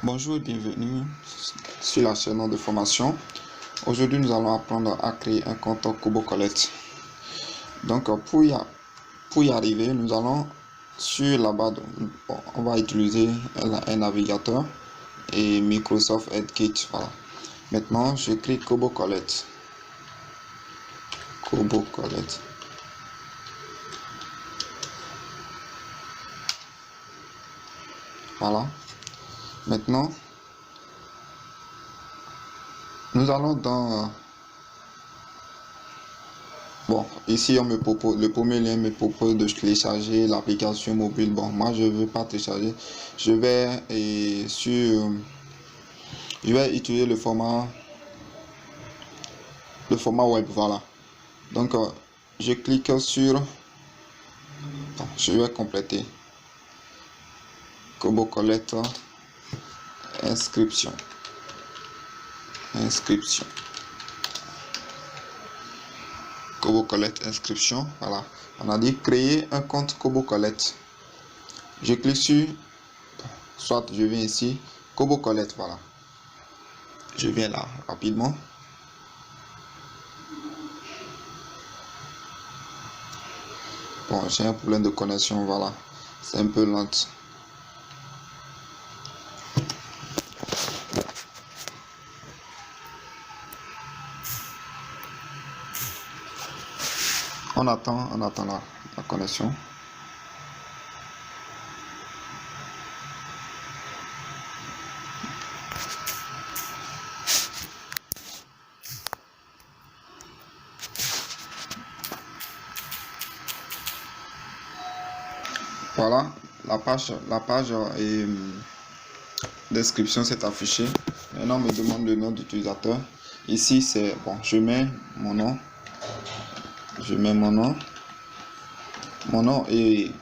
Bonjour et bienvenue sur la chaîne de formation. Aujourd'hui, nous allons apprendre à créer un compte Kobo Collect. Donc, pour y arriver, nous allons sur la barre, on va utiliser un navigateur et Microsoft EdKit. Voilà. Maintenant, j'écris Kobo Collect. Kobo Collect. Voilà. Maintenant, nous allons dans ici on me propose, le premier lien me propose de télécharger l'application mobile. Bon, moi je veux pas télécharger, je vais utiliser le format web. Voilà. Donc je clique sur, je vais compléter Kobo Collect inscription. Kobo Collect inscription. Voilà, on a dit créer un compte Kobo Collect. Je clique sur, soit je viens ici Kobo Collect. Voilà, je viens là rapidement. Bon, j'ai un problème de connexion. Voilà, c'est un peu lent. On attend la connexion. Voilà, la page description s'est affichée. Maintenant, on me demande le nom d'utilisateur. Ici, c'est bon, je mets mon nom. Mon nom et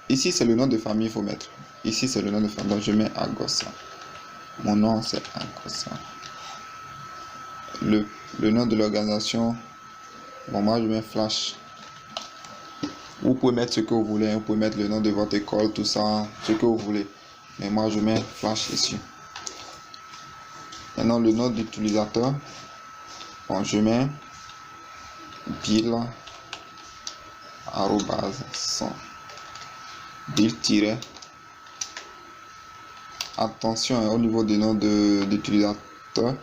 ici, c'est le nom de famille, il faut mettre. Ici, c'est le nom de famille. Donc, je mets Agossa. Mon nom, c'est Agossa. Le nom de l'organisation, bon, moi, je mets Flash. Vous pouvez mettre ce que vous voulez, vous pouvez mettre le nom de votre école, tout ça, ce que vous voulez. Mais moi, je mets Flash ici. Maintenant, le nom d'utilisateur, bon, je mets Bill @100 Bill attention au niveau des noms d'utilisateur.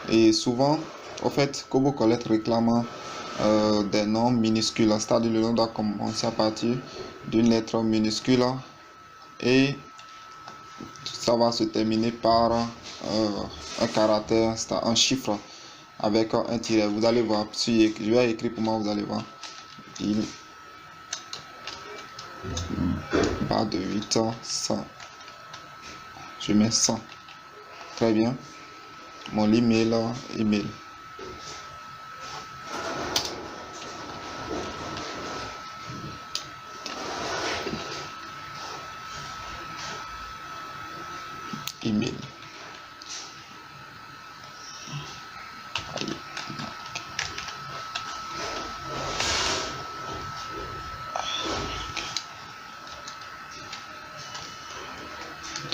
Et souvent, en fait, Kobo Collect réclame des noms minuscules, c'est-à-dire le nom doit commencer à partir d'une lettre minuscule et ça va se terminer par un caractère, c'est un chiffre avec un tiret. Vous allez voir, si je vais écrire pour moi, vous allez voir. Il barre de 8 100. Je mets 100. Très bien. Mon email. Email.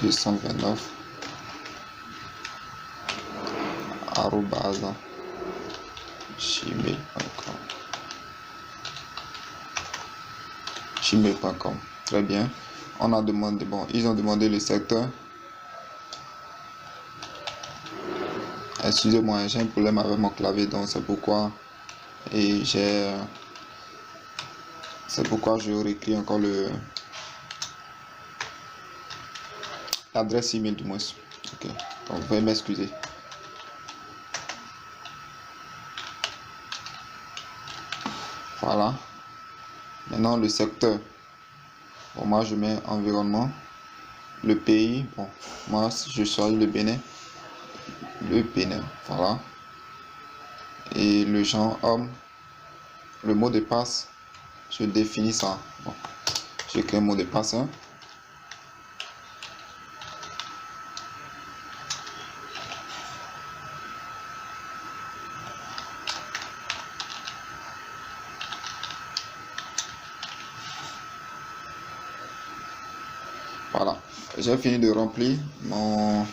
229 gmail.com. Très bien. On a demandé, bon, ils ont demandé le secteur. Excusez-moi, j'ai un problème avec mon clavier, donc c'est pourquoi je réécris encore l'adresse email du moins. Ok, donc veuillez m'excuser. Voilà. Maintenant le secteur. Bon, moi je mets environnement. Le pays, bon, moi je choisis le Bénin. Voilà. Et le genre homme. Le mot de passe, je définis ça. Bon, je crée un mot de passe. Voilà, j'ai fini de remplir mon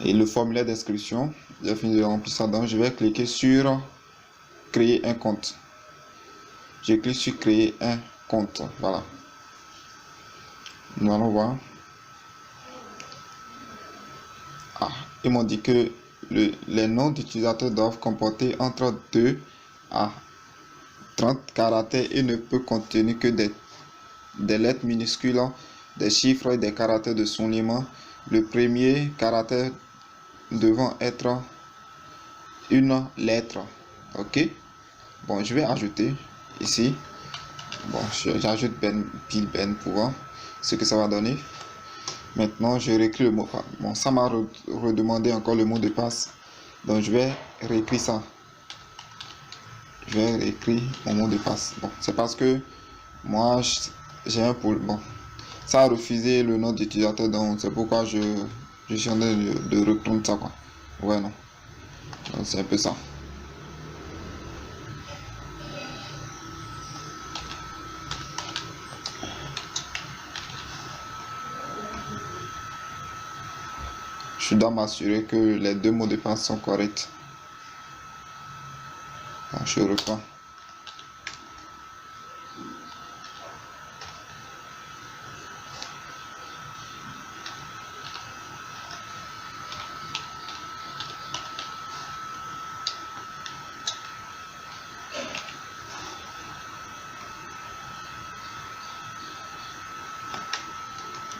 Et le formulaire d'inscription, j'ai fini de remplir ça, donc je vais cliquer sur créer un compte. Je clique sur créer un compte, voilà. Nous allons voir. Ah, ils m'ont dit que les noms d'utilisateurs doivent comporter entre 2 à 30 caractères et ne peut contenir que des lettres minuscules, des chiffres et des caractères de soulignement. Le premier caractère devant être une lettre. Ok. Bon, je vais ajouter ici. Bon, j'ajoute Bill Ben pour voir ce que ça va donner. Maintenant, je réécris le mot. Bon, ça m'a redemandé encore le mot de passe. Donc, je vais réécrire ça. Je vais réécrire mon mot de passe. Bon, c'est parce que moi, j'ai un problème. Bon, ça a refusé le nom d'utilisateur. Donc, c'est pourquoi je suis en train de reprendre ça, quoi. Ouais, non. C'est un peu ça. Je dois m'assurer que les deux mots de passe sont corrects. Bon, je reprends.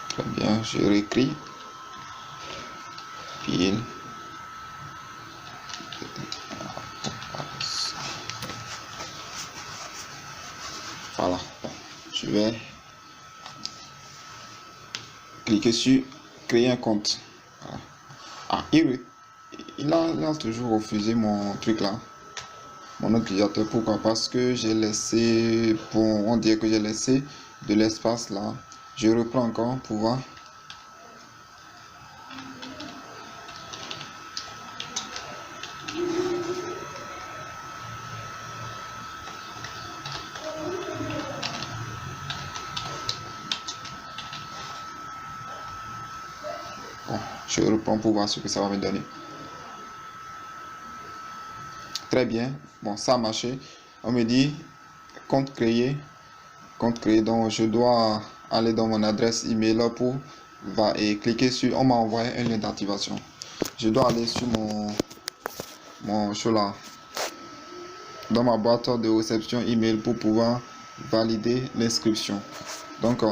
Très bien, je réécris. Pile. Voilà. Bon, je vais cliquer sur créer un compte. Voilà. Ah, il a toujours refusé mon truc là. Mon utilisateur. Pourquoi? Parce que j'ai laissé, bon, on dirait que j'ai laissé de l'espace là. Je reprends encore pour voir. Bon, je reprends pour voir ce que ça va me donner. Très bien. Bon, ça a marché. On me dit compte créé. Compte créé. Donc, je dois aller dans mon adresse email pour et cliquer sur. On m'a envoyé un lien d'activation. Je dois aller sur mon là, dans ma boîte de réception email pour pouvoir valider l'inscription. Donc,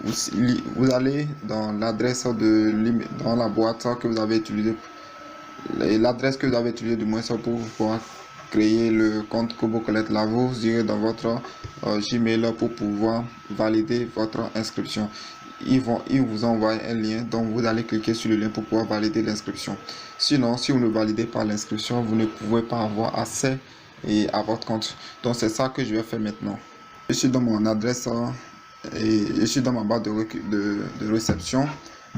vous allez dans l'adresse dans la boîte que vous avez utilisée, l'adresse que vous avez utilisée du moins pour pouvoir créer le compte Kobo Collect là. Vous irez dans votre Gmail pour pouvoir valider votre inscription. Ils vous envoient un lien, donc vous allez cliquer sur le lien pour pouvoir valider l'inscription. Sinon, si vous ne validez pas l'inscription, vous ne pouvez pas avoir accès à votre compte. Donc c'est ça que je vais faire maintenant. Je suis dans mon adresse et je suis dans ma barre de réception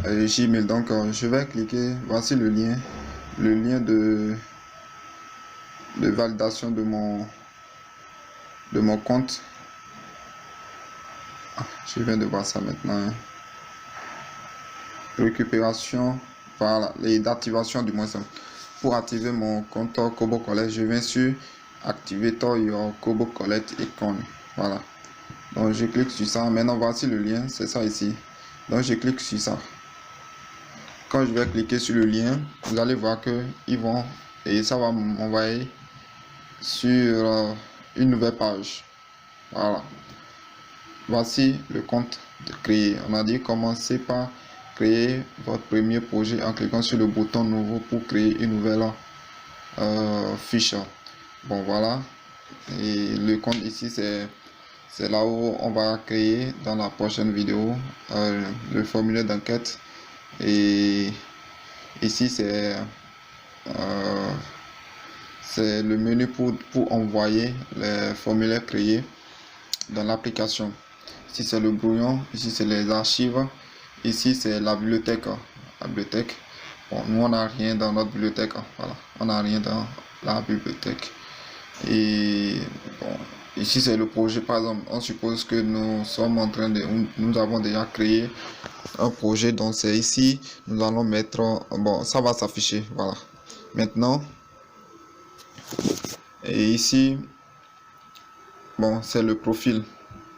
Gmail. Donc je vais cliquer, voici le lien de validation de mon compte. Je viens de voir ça maintenant, hein. Récupération, voilà, et d'activation du moins. Pour activer mon compte Kobo Collect, je viens sur Activator Your Kobo Collect Icon. Voilà. Donc je clique sur ça. Maintenant voici le lien, c'est ça ici. Donc je clique sur ça. Quand je vais cliquer sur le lien, vous allez voir que ils vont et ça va m'envoyer sur une nouvelle page. Voilà. Voici le compte de créer. On a dit commencez par créer votre premier projet en cliquant sur le bouton nouveau pour créer une nouvelle fiche. Bon voilà. Et le compte ici c'est là où on va créer dans la prochaine vidéo le formulaire d'enquête. Et ici c'est le menu pour envoyer les formulaires créés dans l'application. Ici c'est le brouillon, ici c'est les archives, ici c'est la bibliothèque. Bon, nous on n'a rien dans notre bibliothèque. Voilà, on n'a rien dans la bibliothèque. Et bon, ici c'est le projet. Par exemple, on suppose que nous sommes en train de, nous avons déjà créé un projet, donc c'est ici, nous allons mettre, bon, ça va s'afficher, voilà. Maintenant, et ici, bon, c'est le profil,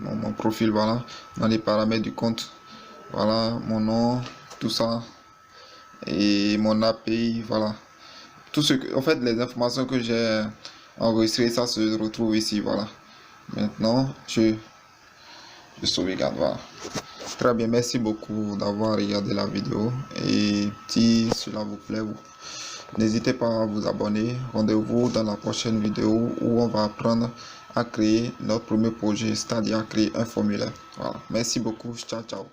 bon, mon profil, voilà, dans les paramètres du compte, voilà, mon nom, tout ça, et mon API, voilà. Tout ce que, en fait, les informations que j'ai enregistrées, ça se retrouve ici, voilà. Maintenant, je sauvegarde, voilà. Très bien, merci beaucoup d'avoir regardé la vidéo. Et si cela vous plaît, n'hésitez pas à vous abonner. Rendez-vous dans la prochaine vidéo où on va apprendre à créer notre premier projet, c'est-à-dire à créer un formulaire. Voilà. Merci beaucoup. Ciao, ciao.